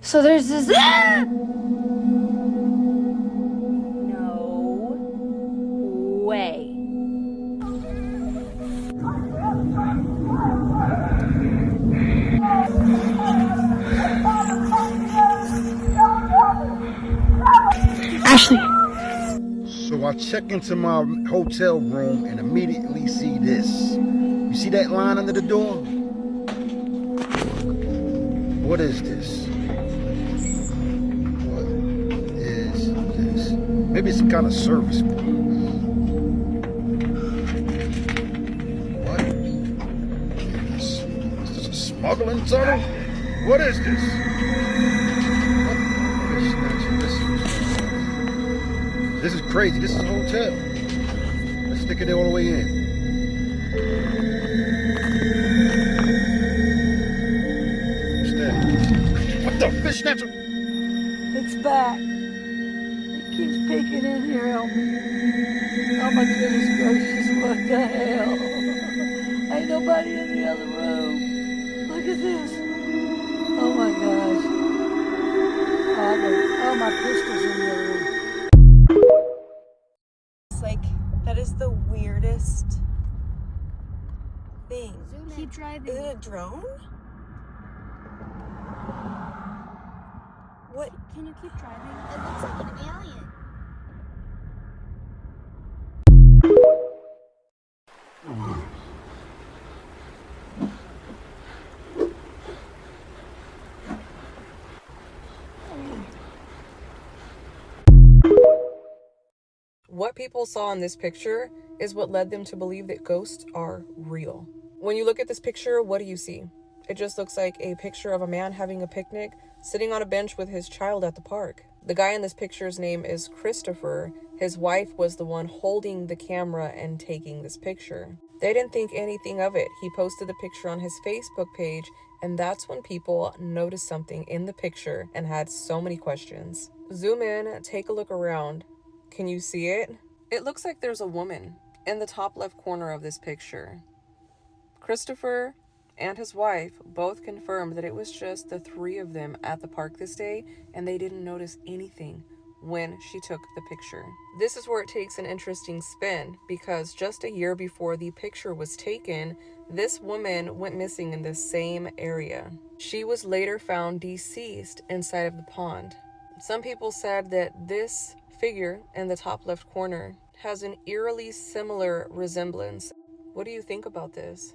So there's this. No way. Ashley. So I check into my hotel room and immediately see this. You see that line under the door? What is this? What is this? Maybe it's some kind of service box. What? Is this a smuggling tunnel? What is this? This is crazy. This is a hotel. Let's stick it all the way in. What's that? What the fish snatcher? It's back. It keeps peeking in here. Help me. Oh my goodness gracious, what the hell? Ain't nobody in the other room. Look at this. Oh my gosh. Oh, my pistol's in the other room. Like, that is the weirdest thing. Keep driving. Is it a drone? What? Can you keep driving? It looks like an alien. What people saw in this picture is what led them to believe that ghosts are real. When you look at this picture, what do you see? It just looks like a picture of a man having a picnic, sitting on a bench with his child at the park. The guy in this picture's name is Christopher. His wife was the one holding the camera and taking this picture. They didn't think anything of it. He posted the picture on his Facebook page, and that's when people noticed something in the picture and had so many questions. Zoom in, take a look around. Can you see it? It looks like there's a woman in the top left corner of this picture. Christopher and his wife both confirmed that it was just the three of them at the park this day, and they didn't notice anything when she took the picture. This is where it takes an interesting spin, because just a year before the picture was taken, this woman went missing in the same area. She was later found deceased inside of the pond. Some people said that this figure in the top left corner has an eerily similar resemblance. What do you think about this?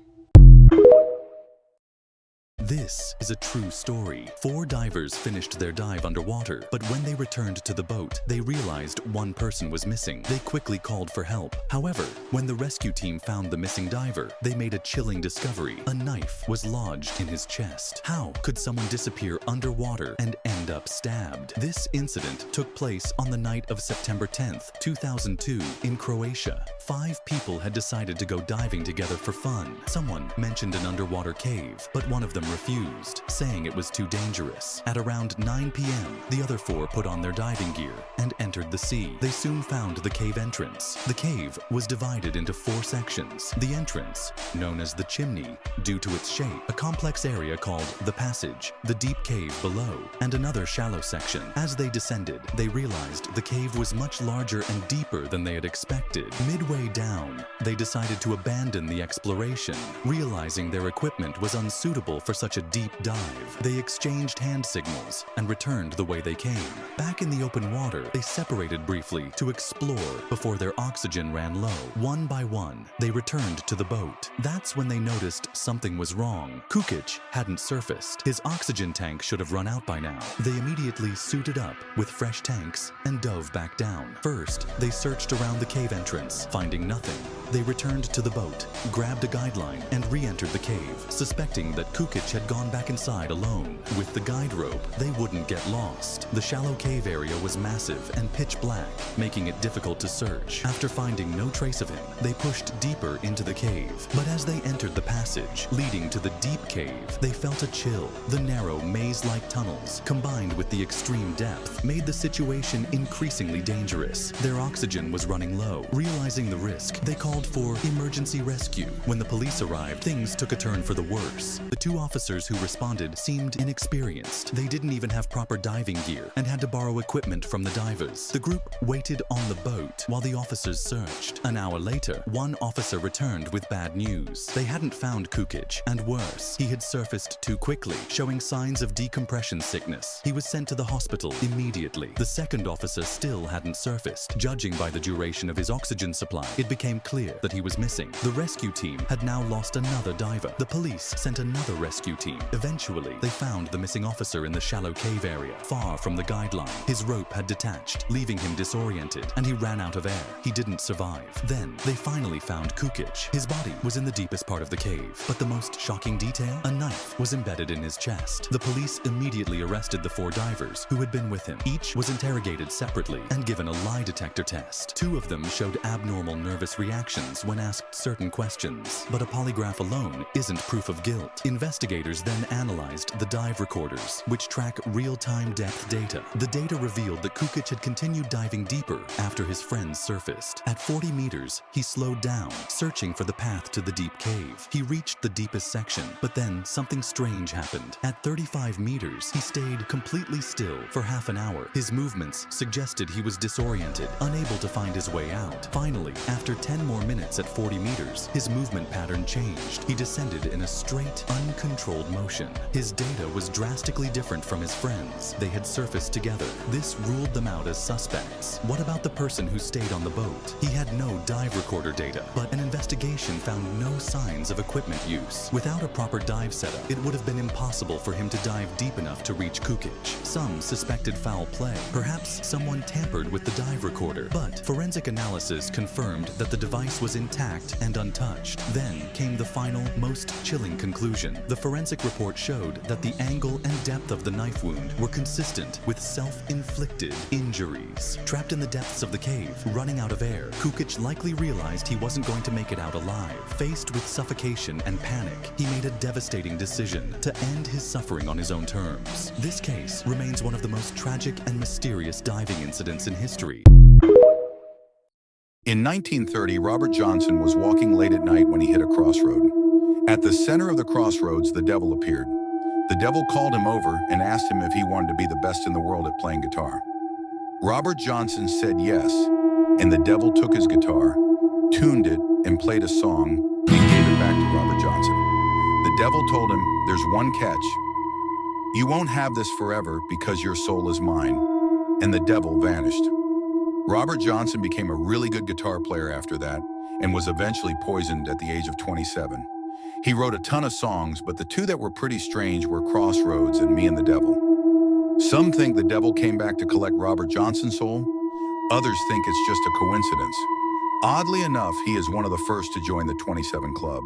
This is a true story. 4 divers finished their dive underwater, but when they returned to the boat, they realized one person was missing. They quickly called for help. However, when the rescue team found the missing diver, they made a chilling discovery. A knife was lodged in his chest. How could someone disappear underwater and end up stabbed? This incident took place on the night of September 10th, 2002 in Croatia. 5 people had decided to go diving together for fun. Someone mentioned an underwater cave, but one of them refused, saying it was too dangerous. At around 9 p.m., the other 4 put on their diving gear and entered the sea. They soon found the cave entrance. The cave was divided into 4 sections. The entrance, known as the chimney, due to its shape, a complex area called the passage, the deep cave below, and another shallow section. As they descended, they realized the cave was much larger and deeper than they had expected. Midway down, they decided to abandon the exploration, realizing their equipment was unsuitable for such a deep dive. They exchanged hand signals and returned the way they came. Back in the open water, they separated briefly to explore before their oxygen ran low. One by one, they returned to the boat. That's when they noticed something was wrong. Kukic hadn't surfaced. His oxygen tank should have run out by now. They immediately suited up with fresh tanks and dove back down. First, they searched around the cave entrance, finding nothing. They returned to the boat, grabbed a guideline, and re-entered the cave, suspecting that Kukic had gone back inside alone. With the guide rope, they wouldn't get lost. The shallow cave area was massive and pitch black, making it difficult to search. After finding no trace of him, they pushed deeper into the cave. But as they entered the passage leading to the deep cave, they felt a chill. The narrow, maze-like tunnels, combined with the extreme depth, made the situation increasingly dangerous. Their oxygen was running low. Realizing the risk, they called for emergency rescue. When the police arrived, things took a turn for the worse. The 2 officers officers who responded seemed inexperienced. They didn't even have proper diving gear and had to borrow equipment from the divers. The group waited on the boat while the officers searched. An hour later, one officer returned with bad news. They hadn't found Kukic, and worse, he had surfaced too quickly, showing signs of decompression sickness. He was sent to the hospital immediately. The second officer still hadn't surfaced. Judging by the duration of his oxygen supply, it became clear that he was missing. The rescue team had now lost another diver. The police sent another rescue team. Eventually, they found the missing officer in the shallow cave area, far from the guideline. His rope had detached, leaving him disoriented, and he ran out of air. He didn't survive. Then, they finally found Kukic. His body was in the deepest part of the cave, but the most shocking detail? A knife was embedded in his chest. The police immediately arrested the 4 divers who had been with him. Each was interrogated separately and given a lie detector test. 2 of them showed abnormal nervous reactions when asked certain questions, but a polygraph alone isn't proof of guilt. Investigators then analyzed the dive recorders, which track real-time depth data. The data revealed that Kukic had continued diving deeper after his friends surfaced. At 40 meters, he slowed down, searching for the path to the deep cave. He reached the deepest section, but then something strange happened. At 35 meters, he stayed completely still for half an hour. His movements suggested he was disoriented, unable to find his way out. Finally, after 10 more minutes at 40 meters, his movement pattern changed. He descended in a straight, uncontrolled motion. His data was drastically different from his friends. They had surfaced together. This ruled them out as suspects. What about the person who stayed on the boat? He had no dive recorder data, but an investigation found no signs of equipment use. Without a proper dive setup, it would have been impossible for him to dive deep enough to reach Kukic. Some suspected foul play. Perhaps someone tampered with the dive recorder, but forensic analysis confirmed that the device was intact and untouched. Then came the final, most chilling conclusion. The forensic report showed that the angle and depth of the knife wound were consistent with self-inflicted injuries. Trapped in the depths of the cave, running out of air, Kukic likely realized he wasn't going to make it out alive. Faced with suffocation and panic, he made a devastating decision to end his suffering on his own terms. This case remains one of the most tragic and mysterious diving incidents in history. In 1930, Robert Johnson was walking late at night when he hit a crossroad. At the center of the crossroads, the devil appeared. The devil called him over and asked him if he wanted to be the best in the world at playing guitar. Robert Johnson said yes, and the devil took his guitar, tuned it, and played a song, and gave it back to Robert Johnson. The devil told him, "There's one catch. You won't have this forever because your soul is mine." And the devil vanished. Robert Johnson became a really good guitar player after that and was eventually poisoned at the age of 27. He wrote a ton of songs, but the 2 that were pretty strange were Crossroads and Me and the Devil. Some think the devil came back to collect Robert Johnson's soul. Others think it's just a coincidence. Oddly enough, he is one of the first to join the 27 Club.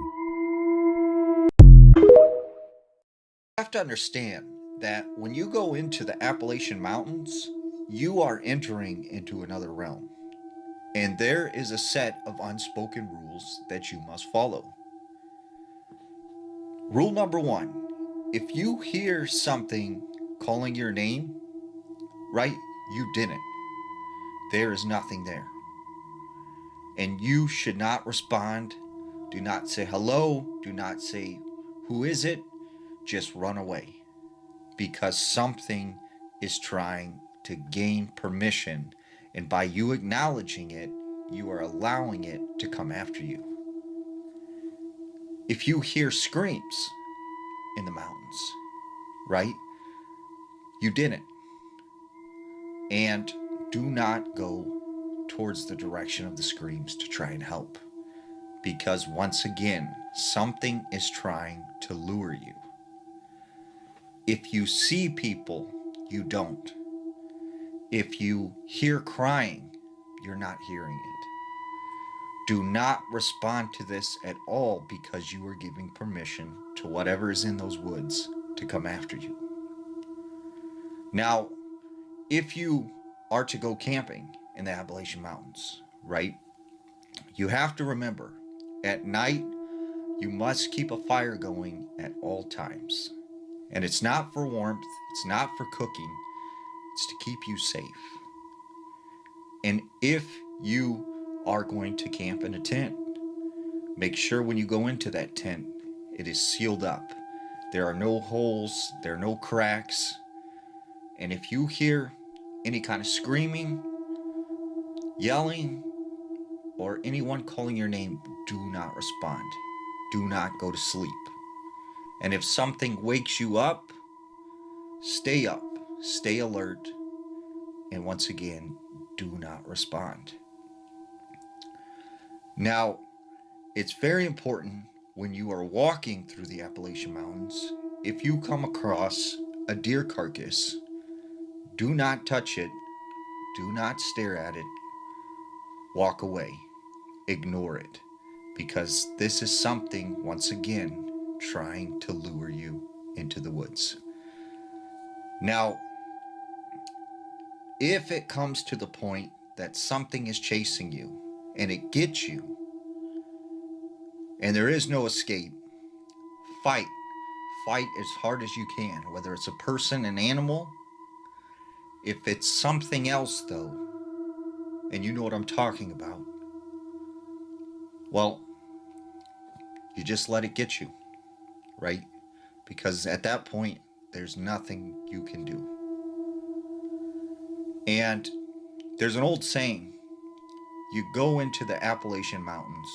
You have to understand that when you go into the Appalachian Mountains, you are entering into another realm. And there is a set of unspoken rules that you must follow. Rule number 1, if you hear something calling your name, right, you didn't. There is nothing there. And you should not respond. Do not say hello. Do not say, who is it? Just run away. Because something is trying to gain permission. And by you acknowledging it, you are allowing it to come after you. If you hear screams in the mountains, right? You didn't. And do not go towards the direction of the screams to try and help. Because once again, something is trying to lure you. If you see people, you don't. If you hear crying, you're not hearing it. Do not respond to this at all because you are giving permission to whatever is in those woods to come after you. Now, if you are to go camping in the Appalachian Mountains, right, you have to remember, at night, you must keep a fire going at all times. And it's not for warmth, it's not for cooking, it's to keep you safe. And if you are going to camp in a tent, make sure when you go into that tent, it is sealed up. There are no holes, there are no cracks. And if you hear any kind of screaming, yelling, or anyone calling your name, do not respond. Do not go to sleep. And if something wakes you up, stay alert, and once again, do not respond. Now, it's very important when you are walking through the Appalachian Mountains, if you come across a deer carcass, do not touch it, do not stare at it, walk away, ignore it, because this is something, once again, trying to lure you into the woods. Now, if it comes to the point that something is chasing you and it gets you and there is no escape, fight as hard as you can, whether it's a person, an animal. If it's something else though, and you know what I'm talking about, well, you just let it get you, right? Because at that point, there's nothing you can do. And there's an old saying, you go into the Appalachian Mountains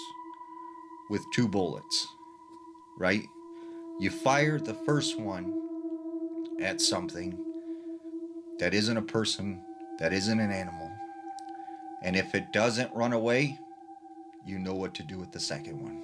with 2 bullets, right? You fire the first one at something that isn't a person, that isn't an animal. And if it doesn't run away, you know what to do with the second one.